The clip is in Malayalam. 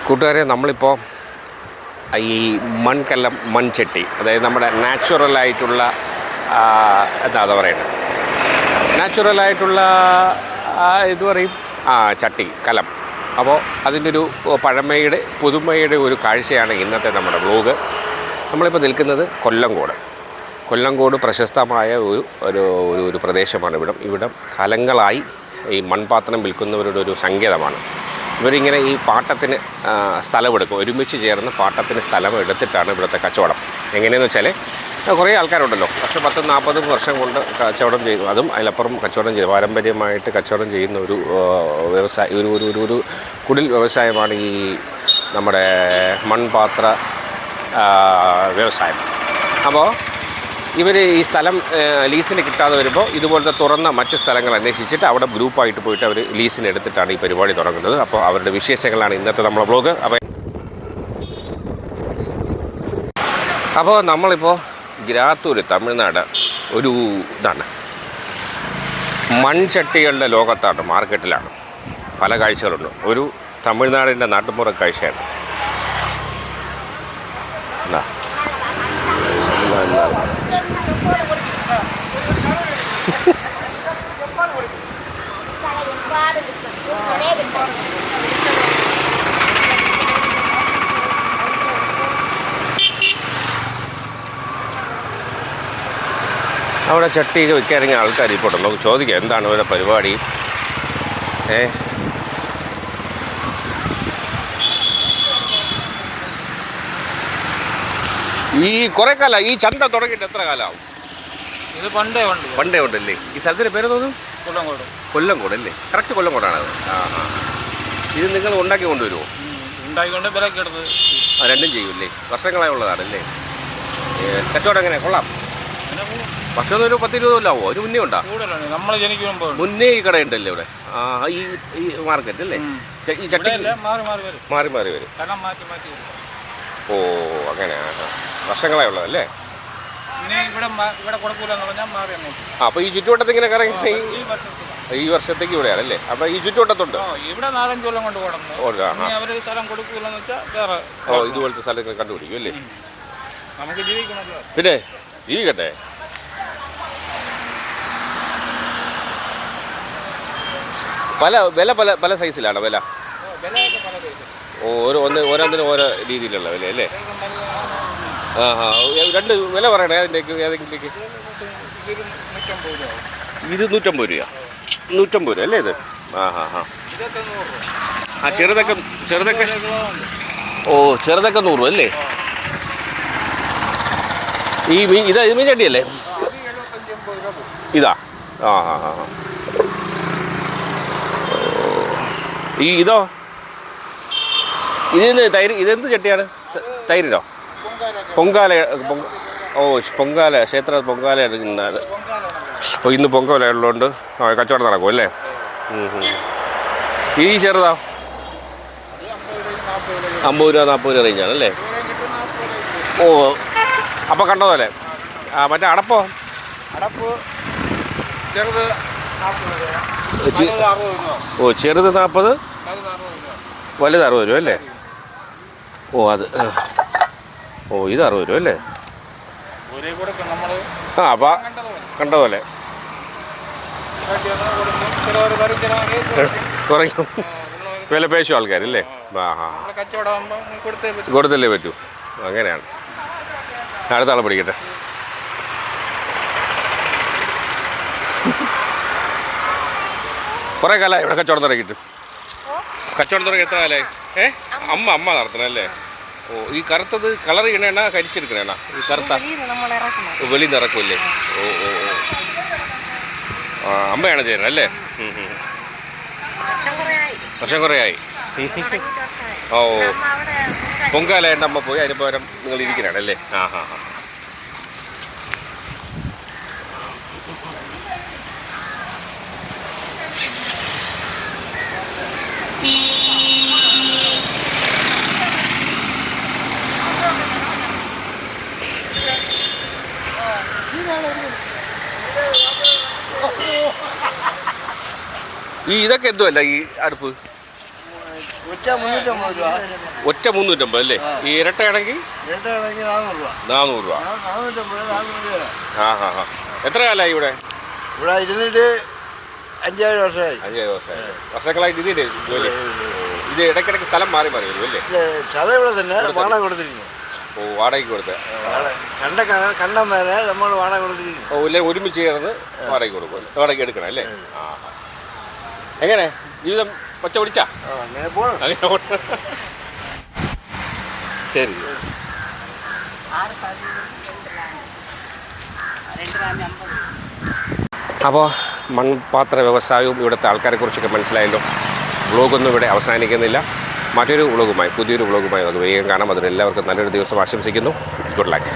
കൂട്ടുകാരെ, നമ്മളിപ്പോൾ ഈ മൺകലം മൺചട്ടി, അതായത് നമ്മുടെ നാച്ചുറലായിട്ടുള്ള എന്താ പറയുന്നത്, നാച്ചുറലായിട്ടുള്ള ഇത് പറയും ചട്ടി കലം. അപ്പോൾ അതിൻ്റെ ഒരു പഴമയുടെ പുതുമയുടെ ഒരു കാഴ്ചയാണ് ഇന്നത്തെ നമ്മുടെ വ്ലോഗ്. നമ്മളിപ്പോൾ നിൽക്കുന്നത് കൊല്ലങ്കോട് പ്രശസ്തമായ ഒരു പ്രദേശമാണ് ഇവിടം കാലങ്ങളായി ഈ മൺപാത്രം വിൽക്കുന്നവരുടെ ഒരു സങ്കേതമാണ്. ഇവരിങ്ങനെ ഈ പാട്ടത്തിന് സ്ഥലമെടുക്കും, ഒരുമിച്ച് ചേർന്ന് പാട്ടത്തിന് സ്ഥലം എടുത്തിട്ടാണ് ഇവിടുത്തെ കച്ചവടം. എങ്ങനെയെന്ന് വെച്ചാൽ കുറേ ആൾക്കാരുണ്ടല്ലോ, 10-40 വർഷം കൊണ്ട് കച്ചവടം ചെയ്തു, അതും അതിലപ്പുറം കച്ചവടം ചെയ്തു, പാരമ്പര്യമായിട്ട് കച്ചവടം ചെയ്യുന്ന ഒരു വ്യവസായ ഒരു കുടിൽ വ്യവസായമാണ് ഈ നമ്മുടെ മൺപാത്ര വ്യവസായം. അപ്പോൾ ഇവർ ഈ സ്ഥലം ലീസിന് കിട്ടാതെ വരുമ്പോൾ ഇതുപോലത്തെ തുറന്ന മറ്റ് സ്ഥലങ്ങൾ അന്വേഷിച്ചിട്ട് അവിടെ ഗ്രൂപ്പായിട്ട് പോയിട്ട് അവർ ലീസിന് എടുത്തിട്ടാണ് ഈ പരിപാടി തുടങ്ങുന്നത്. അപ്പോൾ അവരുടെ വിശേഷങ്ങളാണ് ഇന്നത്തെ നമ്മുടെ വ്ലോഗ്. അപ്പോൾ നമ്മളിപ്പോൾ ഗ്രാത്തൂർ, തമിഴ്നാട് ഒരു ഇതാണ്, മൺചട്ടികളുടെ ലോകത്താണ്, മാർക്കറ്റിലാണ്. പല കാഴ്ചകളുണ്ട്. ഒരു തമിഴ്നാടിൻ്റെ നാട്ടുമ്പുറ കാഴ്ചയാണ്. അവിടെ ചട്ടിയൊക്കെ വെക്കാനെങ്കിൽ ആൾക്കാർ ഇപ്പോൾ നമുക്ക് ചോദിക്കാം എന്താണ് ഇവരുടെ പരിപാടി. ഈ കുറേ കാലം ഈ ചന്ത തുടങ്ങിയിട്ട് എത്ര കാലമാവും? ഇത് പണ്ടേ ഉണ്ടല്ലേ? ഈ സ്ഥലത്തിൻ്റെ പേര് തോന്നുന്നു കൊല്ലങ്കോട് അല്ലേ? കറക്റ്റ് കൊല്ലങ്കോടാണത്. ഇത് നിങ്ങൾ ഉണ്ടാക്കി കൊണ്ടുവരുമോ? ഉണ്ടാക്കിക്കൊണ്ട് വിലക്ക് എടുത്ത് രണ്ടും ചെയ്യൂല്ലേ? വർഷങ്ങളായി ഉള്ളതാണല്ലേ? കച്ചവടം എങ്ങനെ? കൊള്ളാം. വർഷം ഒരു 10-20 കൊല്ലാവോ? ഒരു മുന്നേ ഉണ്ടാ? നമ്മൾ ജനിക്കുമ്പോൾ മുന്നേ ഈ കടയുണ്ടല്ലേ ഇവിടെ, ഈ മാർക്കറ്റ് അല്ലേ? ഈ ചട്ടി മാറി വരും. ഓ, അങ്ങനെ വർഷങ്ങളായി ഉള്ളതല്ലേ? അപ്പോൾ ഈ ചുറ്റുവട്ടത്ത് ഇങ്ങനെ കറങ്ങി ഈ വർഷത്തേക്ക് ഇവിടെയാണല്ലേ? അപ്പോൾ ഈ ചുറ്റുവട്ടത്തുണ്ട് ഇവിടെ 4-5 കൊല്ലം കൊണ്ട് ഇതുപോലത്തെ സ്ഥലങ്ങൾ കണ്ടുപിടിക്കും അല്ലേ? നമുക്ക് ജീവിക്കണമല്ലോ. പിന്നെ ജീവിക്കട്ടെ. പല സൈസിലാണ് വില. ഓരോന്നിനും ഓരോ രീതിയിലുള്ള വില അല്ലേ? രണ്ട് വില പറയണേ അതിൻ്റെക്ക് ഏതെങ്കിലേക്ക്. ഇത് 150 രൂപ. 150 രൂപ അല്ലേ ഇത്? ചെറുതൊക്കെ 100 രൂപ അല്ലേ? ഈ മീൻ ചട്ടിയല്ലേ ഇതാ? ഇതോ? ഇതിന് ഇതെന്ത് ചട്ടിയാണ്? തൈരിനോ? പൊങ്കാല ക്ഷേത്ര പൊങ്കാല എടുക്കുന്നത്. ഇന്ന് പൊങ്കാല ഉള്ളതുകൊണ്ട് കച്ചവടം നടക്കും അല്ലേ? ഈ ചെറുതാ 50 രൂപ 40 രൂപ റേഞ്ചാണ് അല്ലേ? ഓ, അപ്പോൾ കണ്ടോ പോലെ. മറ്റേ അടപ്പോ? ചെറുത് 40, വലുത് 60 രൂപ അല്ലേ? ഇത് 60 രൂപ അല്ലേ? അപ്പം കണ്ട പോലെ കുറയ്ക്കും. വില പേശും ആൾക്കാരല്ലേ? കൊടുത്തല്ലേ പറ്റൂ. അങ്ങനെയാണ്. അടുത്ത ആളെ പിടിക്കട്ടെ. കുറേ കാലമായി ഇവിടെ കച്ചവടം തുടങ്ങിയിട്ട്. എത്ര കാലമായി? അമ്മ നടത്തണല്ലേ? ഓ, ഈ കറുത്തത് കളർ ചെയ്യണേണ കരിച്ചെടുക്കണേണ? ഈ കറുത്ത വെളിയിൽ നിന്ന് ഇറക്കുമല്ലേ? ഓ, അമ്മയാണ് ചെയ്യണത് അല്ലേ? വർഷം കുറേ ആയി. ഓ, പൊങ്കാലായിട്ട് അമ്മ പോയി, അതിന് പകരം നിങ്ങൾ ഇരിക്കണല്ലേ? ഈ ഇതൊക്കെ എന്തുമല്ല ഈ അടുപ്പ്? ഒറ്റ 350 രൂപ. ഒറ്റ 350 അല്ലേ? ഈ ഇരട്ടയാണെങ്കിൽ ഇരട്ടയാണെങ്കിൽ 400 രൂപ. 400 രൂപ. 450 രൂപ. ആ ഹാ ഹാ. എത്ര കാലമായി ഇവിടെ? ഇവിടെ ഇരുന്നിട്ട് 5-7 വർഷമായി. 5 വർഷമായി. വർഷങ്ങളായിട്ട് ഇതിൻ്റെ ജോലി. ഇത് ഇടയ്ക്കിടയ്ക്ക് സ്ഥലം മാറി മാറി വരും അല്ലേ? സ്ഥലം ഇവിടെ തന്നെ വാടക കൊടുത്തിരിക്കുന്നു. ഓ, വാടകയ്ക്ക് കൊടുത്ത്. കണ്ടം വരെ നമ്മൾ വാടക കൊടുത്തിരിക്കുന്നു. ഓ, ഇല്ലേ ഒരുമിച്ച് ചേർന്ന് വാടകയ്ക്ക് കൊടുക്കും. വാടകയ്ക്ക് എടുക്കണം അല്ലേ? ആ. എങ്ങനെ ജീവിതം പച്ച പിടിച്ചാ? അങ്ങനെ പോകണം. അങ്ങനെ പോണം. ശരി. അപ്പോൾ മൺപാത്ര വ്യവസായവും ഇവിടുത്തെ ആൾക്കാരെക്കുറിച്ചൊക്കെ മനസ്സിലായല്ലോ. വ്ളോഗൊന്നും ഇവിടെ അവസാനിക്കുന്നില്ല. മറ്റൊരു വ്ളോഗുമായി, പുതിയൊരു വ്ളോഗുമായി നമുക്ക് വേഗം കാണാം. അതിന് എല്ലാവർക്കും നല്ലൊരു ദിവസം ആശംസിക്കുന്നു. Good luck.